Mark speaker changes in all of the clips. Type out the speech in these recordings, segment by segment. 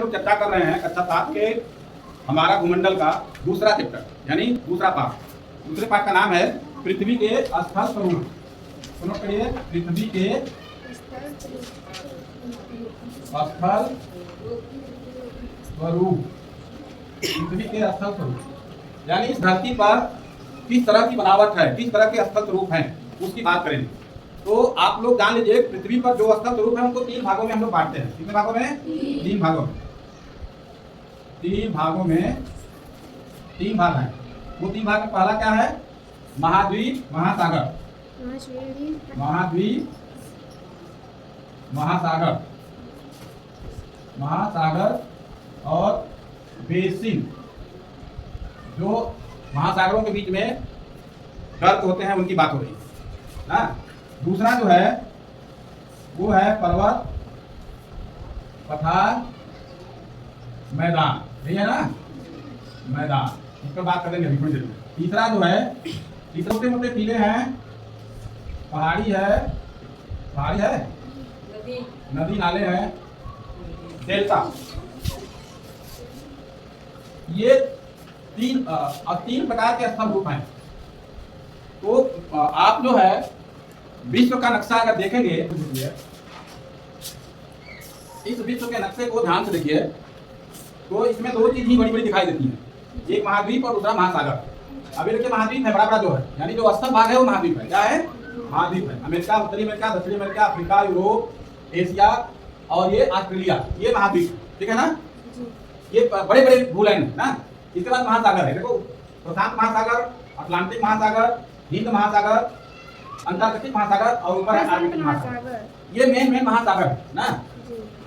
Speaker 1: लोग चर्चा कर रहे हैं कक्षा 7 के हमारा भूमंडल का दूसरा चैप्टर यानी दूसरा पाठ। दूसरे पाठ का नाम है पृथ्वी के स्थल स्वरूप। सुनो करिए, पृथ्वी के स्थल स्वरूप। पृथ्वी के स्थल स्वरूप यानी इस धरती पर किस तरह की बनावट है, किस तरह के स्थल स्वरूप हैं, उसकी बात करेंगे। तो आप लोग जान लीजिए पृथ्वी पर जो स्थल स्वरूप है उनको 3 भागों में हम लोग बांटते हैं। कितने भागों में? 3 भागों में। 3 भागों में 3 भाग हैं। वो 3 भाग में पहला क्या है? महाद्वीप, महासागर। महाद्वीप, महासागर, महासागर और बेसिन। जो महासागरों के बीच में गर्त होते हैं उनकी बात हो रही है ना। दूसरा जो है वो है पर्वत, पठार, मैदान। यही है ना, मैदान। इस पर बात करेंगे अभी थोड़ी देर में। तीसरा जो है, तीसरे मोटे मोटे टीले हैं, पहाड़ी है, पहाड़ी है, नदी नाले हैं, डेल्टा। ये 3 प्रकार के स्थल रूप हैं। तो आप जो है विश्व का नक्शा अगर देखेंगे, इस विश्व के नक्शे को ध्यान से देखिए तो इसमें 2 चीज ही बड़ी बड़ी दिखाई देती है, एक महाद्वीप और दूसरा महासागर। अभी देखिए महाद्वीप है बड़ा बड़ा जो है, यानी जो स्थल भाग है वो महाद्वीप है। क्या है? महाद्वीप है। अमेरिका, उत्तरी अमेरिका, दक्षिणी अमेरिका, अफ्रीका, यूरोप, एशिया और ये ऑस्ट्रेलिया, ये महाद्वीप। ठीक है ना, ये बड़े बड़े भूलैंड है ना। इसके बाद महासागर है, देखो प्रशांत महासागर, अटलांटिक महासागर, हिंद महासागर, अंटार्कटिक महासागर और ऊपर है आर्कटिक महासागर। ये मेन महासागर है ना।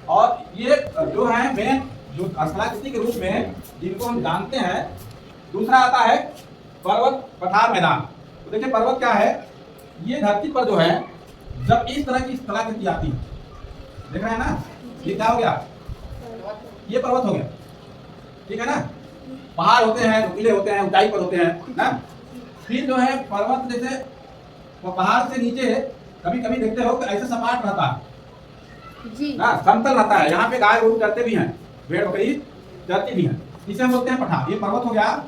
Speaker 1: और ये जो है मेन जो स्थलाकृति के रूप में जिनको हम जानते हैं। दूसरा आता है पर्वत, पठार, मैदान। तो देखिए पर्वत क्या है, ये धरती पर जो है जब इस तरह की स्थलाकृति आती है, देख रहे हैं ना, ये क्या हो गया? ये पर्वत हो गया। ठीक है ना। पहाड़ होते हैं, नुकीले होते हैं, ऊंचाई पर होते हैं ना। फिर जो है पर्वत जैसे वो पहाड़ से नीचे कभी कभी देखते हो कि ऐसे सपाट रहता है जी ना, समतल रहता है। यहाँ पे गाय गोरू चरते भी हैं, भेड़ बकरी चरती भी हैं। इसे हम बोलते हैं पठार। ये पर्वत हो गया,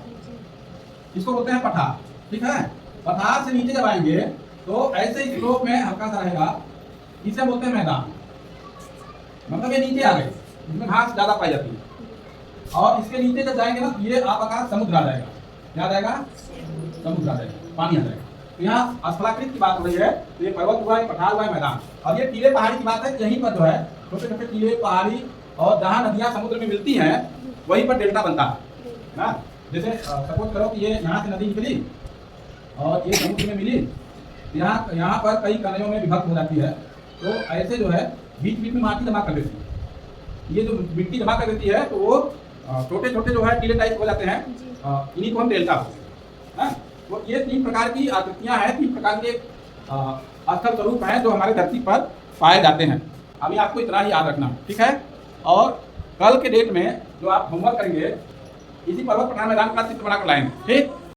Speaker 1: इसको बोलते हैं पठार। ठीक है। पठार से नीचे जब आएंगे तो ऐसे स्लोप में हल्का सा रहेगा, इसे बोलते हैं मैदान। मतलब ये नीचे आ गए, इसमें घास ज्यादा पाई जाती है। और इसके नीचे जब जाएंगे ना, ये आकार समुद्र आ जाएगा। क्या आ जाएगा? समुद्र आ जाएगा, पानी आ जाएगा। तो यहाँ स्थलाकृत की बात हो रही है। तो ये पर्वत हुआ, पठार हुआ, मैदान। और ये टीले पहाड़ी की बात है। यहीं पर जो है छोटे छोटे टीले पहाड़ी और जहाँ नदियाँ समुद्र में मिलती हैं वहीं पर डेल्टा बनता है ना। जैसे सपोज करो कि ये यहाँ से नदी निकली और ये समुद्र में मिली, यहाँ पर कई कनायों में विभक्त हो जाती है। तो ऐसे जो है बीच बीच में माटी जमा कर देती है। ये जो मिट्टी जमा कर देती है तो वो छोटे छोटे जो है टीले टाइप हो जाते हैं। इन्हीं को हम डेल्टा बोलते हैं। तो ये 3 प्रकार की आकृतियां हैं, 3 प्रकार के स्थल स्वरूप हैं जो हमारे धरती पर पाए जाते हैं। अभी आपको इतना ही याद रखना, ठीक है। और कल के डेट में जो आप होमवर्क करेंगे इसी पर्वत, पठार, मैदान का चित्र बनाकर लाएंगे। ठीक।